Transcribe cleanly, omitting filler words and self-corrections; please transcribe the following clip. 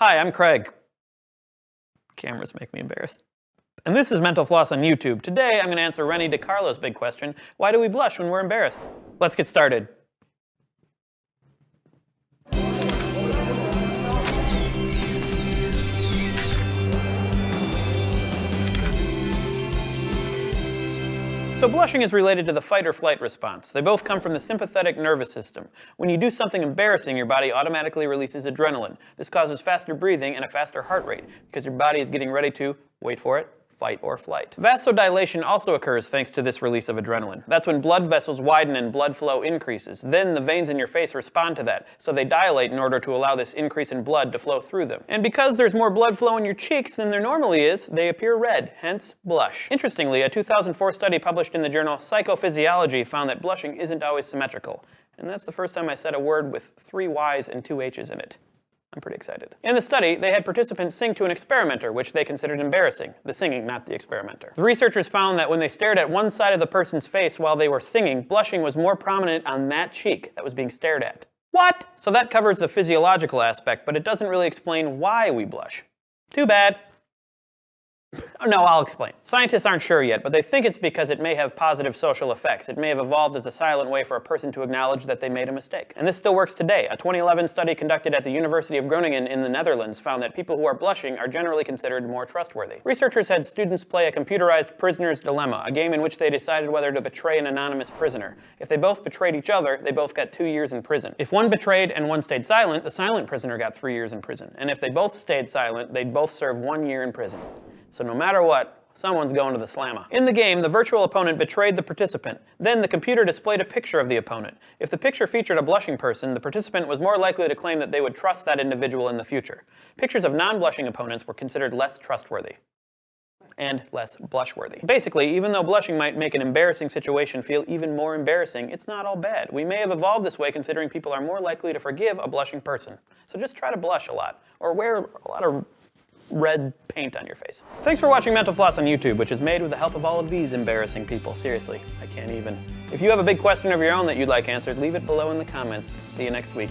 Hi, I'm Craig. Cameras make me embarrassed. And this is Mental Floss on YouTube. Today I'm going to answer Rennie DiCarlo's big question, why do we blush when we're embarrassed? Let's get started. So blushing is related to the fight or flight response. They both come from the sympathetic nervous system. When you do something embarrassing, your body automatically releases adrenaline. This causes faster breathing and a faster heart rate, because your body is getting ready to, wait for it, fight or flight. Vasodilation also occurs thanks to this release of adrenaline. That's when blood vessels widen and blood flow increases. Then the veins in your face respond to that, so they dilate in order to allow this increase in blood to flow through them. And because there's more blood flow in your cheeks than there normally is, they appear red, hence blush. Interestingly, a 2004 study published in the journal Psychophysiology found that blushing isn't always symmetrical. And that's the first time I said a word with 3 Y's and 2 H's in it. I'm pretty excited. In the study, they had participants sing to an experimenter, which they considered embarrassing. The singing, not the experimenter. The researchers found that when they stared at one side of the person's face while they were singing, blushing was more prominent on that cheek that was being stared at. What? So that covers the physiological aspect, but it doesn't really explain why we blush. Too bad. No, I'll explain. Scientists aren't sure yet, but they think it's because it may have positive social effects. It may have evolved as a silent way for a person to acknowledge that they made a mistake. And this still works today. A 2011 study conducted at the University of Groningen in the Netherlands found that people who are blushing are generally considered more trustworthy. Researchers had students play a computerized prisoner's dilemma, a game in which they decided whether to betray an anonymous prisoner. If they both betrayed each other, they both got 2 years in prison. If one betrayed and one stayed silent, the silent prisoner got 3 years in prison. And if they both stayed silent, they'd both serve 1 year in prison. So no matter what, someone's going to the slammer. In the game, the virtual opponent betrayed the participant. Then the computer displayed a picture of the opponent. If the picture featured a blushing person, the participant was more likely to claim that they would trust that individual in the future. Pictures of non-blushing opponents were considered less trustworthy and less blushworthy. Basically, even though blushing might make an embarrassing situation feel even more embarrassing, it's not all bad. We may have evolved this way considering people are more likely to forgive a blushing person. So just try to blush a lot, or wear a lot of red paint on your face. Thanks for watching Mental Floss on YouTube, which is made with the help of all of these embarrassing people. Seriously, I can't even. If you have a big question of your own that you'd like answered, leave it below in the comments. See you next week.